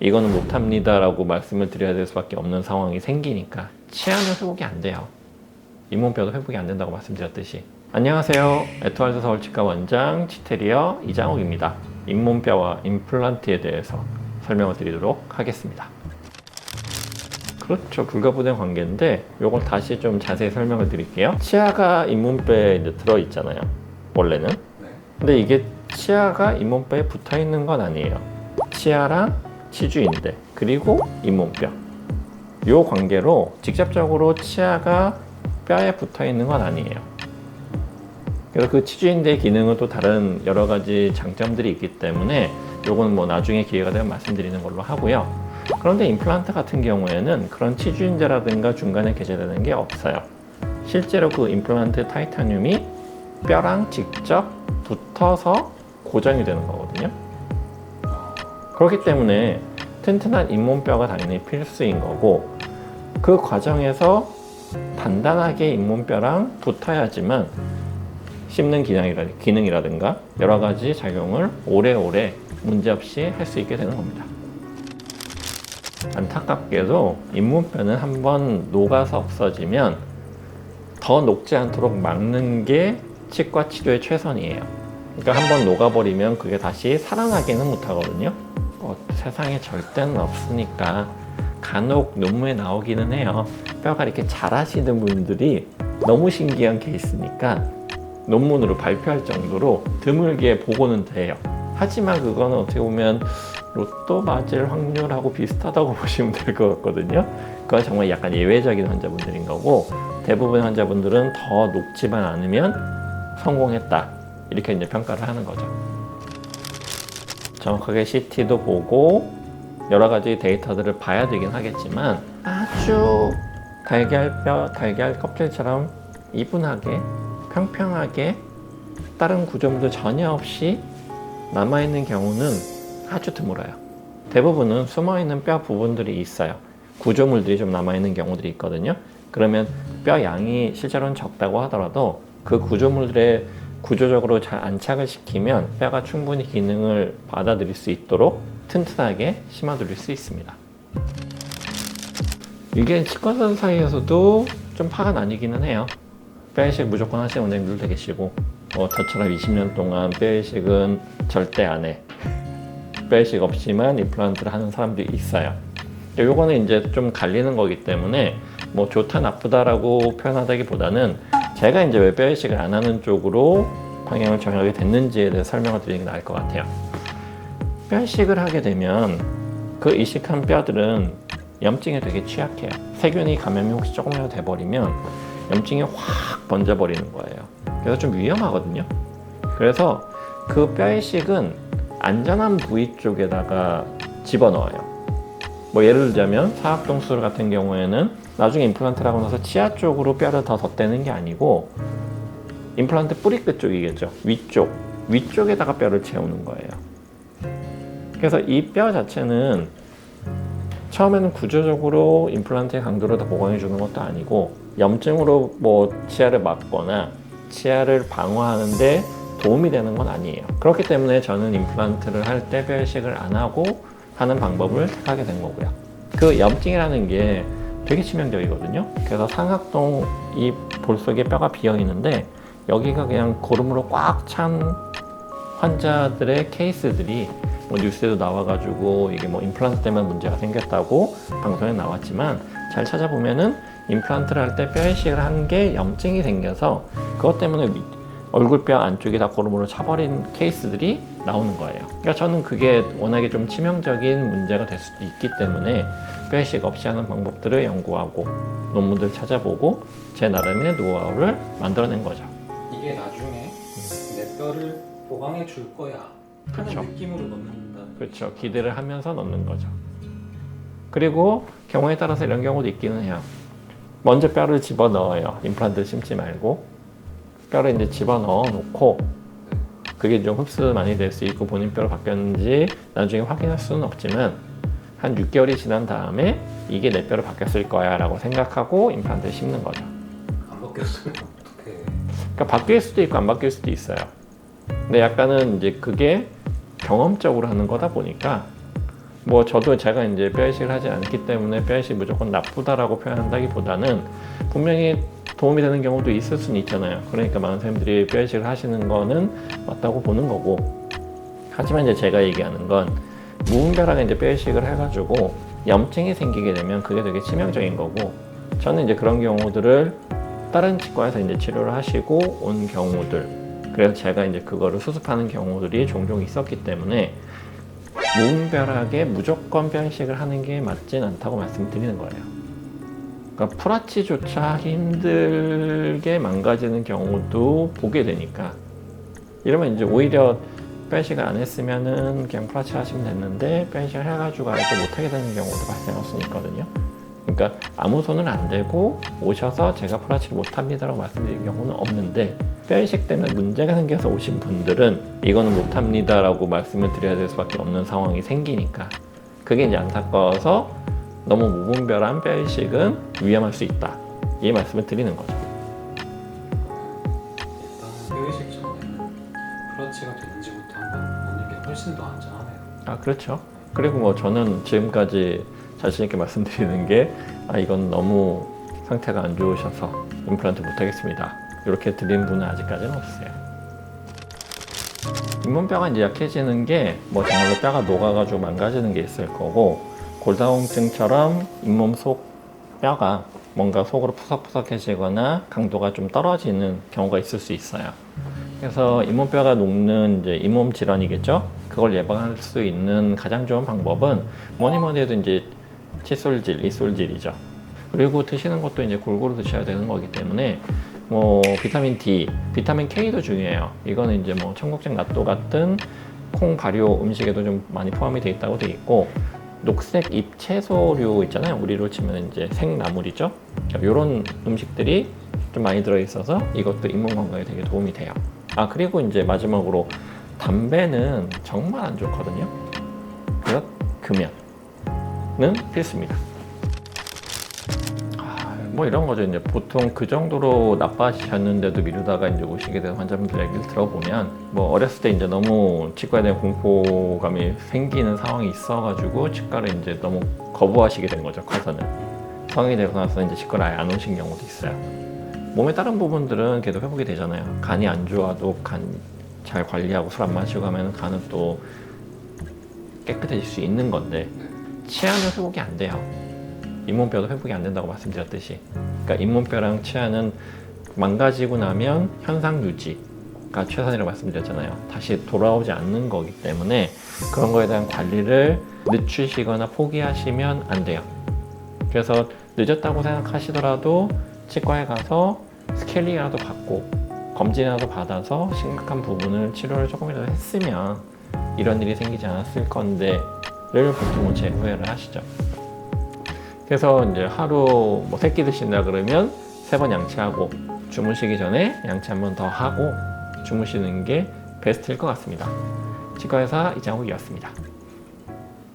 이거는 못합니다 라고 말씀을 드려야 될 수밖에 없는 상황이 생기니까 치아는 회복이 안 돼요. 잇몸뼈도 회복이 안 된다고 말씀드렸듯이. 안녕하세요. 에투알드 서울치과 원장 치테리어 이장욱입니다. 잇몸뼈와 임플란트에 대해서 설명을 드리도록 하겠습니다. 그렇죠. 불가분의 관계인데 이걸 다시 좀 자세히 설명을 드릴게요. 치아가 잇몸뼈에 이제 들어있잖아요. 원래는. 근데 이게 치아가 잇몸뼈에 붙어 있는 건 아니에요. 치아랑 치주인대 그리고 잇몸뼈 이 관계로 직접적으로 치아가 뼈에 붙어 있는 건 아니에요. 그래서 그 치주인대의 기능은 또 다른 여러 가지 장점들이 있기 때문에 요거는 뭐 나중에 기회가 되면 말씀드리는 걸로 하고요. 그런데 임플란트 같은 경우에는 그런 치주인대라든가 중간에 개재되는 게 없어요. 실제로 그 임플란트 타이타늄이 뼈랑 직접 붙어서 고정이 되는 거거든요. 그렇기 때문에 튼튼한 잇몸뼈가 당연히 필수인 거고, 그 과정에서 단단하게 잇몸뼈랑 붙어야지만 씹는 기능이라든가 여러 가지 작용을 오래오래 문제없이 할 수 있게 되는 겁니다. 안타깝게도 잇몸뼈는 한번 녹아서 없어지면 더 녹지 않도록 막는 게 치과 치료의 최선이에요. 그러니까 한번 녹아버리면 그게 다시 살아나기는 못하거든요. 세상에 절대는 없으니까 간혹 논문에 나오기는 해요. 뼈가 이렇게 자라시는 분들이 너무 신기한 케이스니까 논문으로 발표할 정도로 드물게 보고는 돼요. 하지만 그거는 어떻게 보면 로또 맞을 확률하고 비슷하다고 보시면 될 것 같거든요. 그건 정말 약간 예외적인 환자분들인 거고, 대부분 환자분들은 더 녹지만 않으면 성공했다 이렇게 이제 평가를 하는 거죠. 정확하게 CT도 보고 여러 가지 데이터들을 봐야 되긴 하겠지만 아주 달걀뼈, 달걀 껍질처럼 이분하게 평평하게 다른 구조물도 전혀 없이 남아있는 경우는 아주 드물어요. 대부분은 숨어있는 뼈 부분들이 있어요. 구조물들이 좀 남아있는 경우들이 있거든요. 그러면 뼈 양이 실제로는 적다고 하더라도 그 구조물들의 구조적으로 잘 안착을 시키면 뼈가 충분히 기능을 받아들일 수 있도록 튼튼하게 심어둘릴 수 있습니다. 이게 치과의사 사이에서도 좀 파가 나뉘기는 해요. 뼈이식 무조건 하시는 원장님들도 계시고, 저처럼 20년 동안 뼈이식은 절대 안 해. 뼈이식 없이만 임플란트를 하는 사람들이 있어요. 요거는 이제 좀 갈리는 거기 때문에 뭐 좋다 나쁘다라고 표현하다기보다는 제가 이제 왜 뼈이식을 안 하는 쪽으로 방향을 정하게 됐는지에 대해 설명을 드리는 게 나을 것 같아요. 뼈이식을 하게 되면 그 이식한 뼈들은 염증에 되게 취약해요. 세균이 감염이 혹시 조금이라도 돼버리면 염증이 확 번져버리는 거예요. 그래서 좀 위험하거든요. 그래서 그 뼈이식은 안전한 부위 쪽에다가 집어넣어요. 뭐 예를 들자면 사각동 수술 같은 경우에는 나중에 임플란트를 하고 나서 치아 쪽으로 뼈를 더 덧대는 게 아니고 임플란트 뿌리 끝 쪽이겠죠. 위쪽에다가 뼈를 채우는 거예요. 그래서 이 뼈 자체는 처음에는 구조적으로 임플란트의 강도를 더 보강해 주는 것도 아니고 염증으로 뭐 치아를 막거나 치아를 방어하는데 도움이 되는 건 아니에요. 그렇기 때문에 저는 임플란트를 할 때 뼈이식을 안 하고 하는 방법을 택하게 된 거고요. 그 염증이라는 게 되게 치명적이거든요. 그래서 상악동 이 볼 속에 뼈가 비어 있는데 여기가 그냥 고름으로 꽉 찬 환자들의 케이스들이 뭐 뉴스에도 나와가지고 이게 뭐 임플란트 때문에 문제가 생겼다고 방송에 나왔지만 잘 찾아보면은 임플란트를 할 때 뼈이식을 한 게 염증이 생겨서 그것 때문에 얼굴뼈 안쪽이 다 고름으로 차버린 케이스들이 나오는 거예요. 그러니까 저는 그게 워낙에 좀 치명적인 문제가 될 수도 있기 때문에 뼈이식 없이 하는 방법들을 연구하고 논문들 찾아보고 제 나름의 노하우를 만들어낸 거죠. 이게 나중에 내 뼈를 보강해 줄 거야 하는 그쵸. 느낌으로 넣는다는. 그렇죠. 기대를 하면서 넣는 거죠. 그리고 경우에 따라서 이런 경우도 있기는 해요. 먼저 뼈를 집어넣어요. 임플란트를 심지 말고 뼈를 이제 집어넣어 놓고 그게 좀 흡수 많이 될 수 있고 본인 뼈로 바뀌었는지 나중에 확인할 수는 없지만 한 6개월이 지난 다음에 이게 내 뼈로 바뀌었을 거야 라고 생각하고 임플란트를 심는 거죠. 안 바뀌었으면 어떡해. 그러니까 바뀔 수도 있고 안 바뀔 수도 있어요. 근데 약간은 이제 그게 경험적으로 하는 거다 보니까 뭐 저도 제가 이제 뼈이식을 하지 않기 때문에 뼈이식 무조건 나쁘다라고 표현한다기보다는 분명히 도움이 되는 경우도 있을 수는 있잖아요. 그러니까 많은 사람들이 뼈이식을 하시는 거는 맞다고 보는 거고, 하지만 이제 제가 얘기하는 건 무분별하게 이제 뼈이식을 해가지고 염증이 생기게 되면 그게 되게 치명적인 거고, 저는 이제 그런 경우들을 다른 치과에서 이제 치료를 하시고 온 경우들, 그래서 제가 이제 그거를 수습하는 경우들이 종종 있었기 때문에 무분별하게 무조건 뼈이식을 하는 게 맞진 않다고 말씀드리는 거예요. 그러니까 프라치조차 힘들게 망가지는 경우도 보게 되니까, 이러면 이제 오히려 뼈이식을 안 했으면은 그냥 프라치 하시면 됐는데 뼈이식을 해가지고 아예 또 못하게 되는 경우도 발생할 수 있거든요. 그러니까 아무 손은 안 대고 오셔서 제가 프라치를 못합니다라고 말씀드린 경우는 없는데, 뼈이식 때문에 문제가 생겨서 오신 분들은 이거는 못합니다라고 말씀을 드려야 될 수밖에 없는 상황이 생기니까, 그게 이제 안타까워서 너무 무분별한 뼈이식은 위험할 수 있다, 이 말씀을 드리는 거죠. 일단 뼈이식 전에는 프라치가 되는지부터 한번 보는 게 훨씬 더 안전하네요. 아, 그렇죠. 그리고 뭐 저는 지금까지 자신 있게 말씀드리는 게, 이건 너무 상태가 안 좋으셔서 임플란트 못하겠습니다, 이렇게 드린 분은 아직까지는 없어요. 잇몸뼈가 이제 약해지는 게 뭐 정말로 뼈가 녹아가지고 망가지는 게 있을 거고, 골다공증처럼 잇몸 속 뼈가 뭔가 속으로 푸석푸석해지거나 강도가 좀 떨어지는 경우가 있을 수 있어요. 그래서 잇몸뼈가 녹는 이제 잇몸 질환이겠죠. 그걸 예방할 수 있는 가장 좋은 방법은 뭐니 해도 이제 칫솔질, 이솔질이죠. 그리고 드시는 것도 이제 골고루 드셔야 되는 거기 때문에 뭐 비타민 D, 비타민 K도 중요해요. 이거는 이제 뭐 청국장, 낫또 같은 콩 발효 음식에도 좀 많이 포함이 돼 있다고 돼 있고, 녹색 잎 채소류 있잖아요. 우리로 치면 이제 생나물이죠. 이런 음식들이 좀 많이 들어 있어서 이것도 잇몸 건강에 되게 도움이 돼요. 그리고 이제 마지막으로 담배는 정말 안 좋거든요. 그래서 금연은 필수입니다. 뭐 이런 거죠. 이제 보통 그 정도로 나빠지셨는데도 미루다가 이제 오시게 된 환자분들 얘기를 들어보면, 뭐 어렸을 때 이제 너무 치과에 대한 공포감이 생기는 상황이 있어가지고 치과를 이제 너무 거부하시게 된 거죠. 커서는 성인이 되고 나서 이제 치과를 아예 안 오신 경우도 있어요. 몸의 다른 부분들은 계속 회복이 되잖아요. 간이 안 좋아도 간 잘 관리하고 술 안 마시고 하면 간은 또 깨끗해질 수 있는 건데, 치아는 회복이 안 돼요. 잇몸뼈도 회복이 안 된다고 말씀드렸듯이, 그러니까 잇몸뼈랑 치아는 망가지고 나면 현상 유지가 최선이라고 말씀드렸잖아요. 다시 돌아오지 않는 거기 때문에 그런 거에 대한 관리를 늦추시거나 포기하시면 안 돼요. 그래서 늦었다고 생각하시더라도 치과에 가서 스케일링이라도 받고 검진이라도 받아서 심각한 부분을 치료를 조금이라도 했으면 이런 일이 생기지 않았을 건데를 보통은 재후회를 하시죠. 그래서 이제 하루 뭐 3끼 드신다 그러면 3번 양치하고 주무시기 전에 양치 한 번 더 하고 주무시는 게 베스트일 것 같습니다. 치과의사 이장욱이었습니다.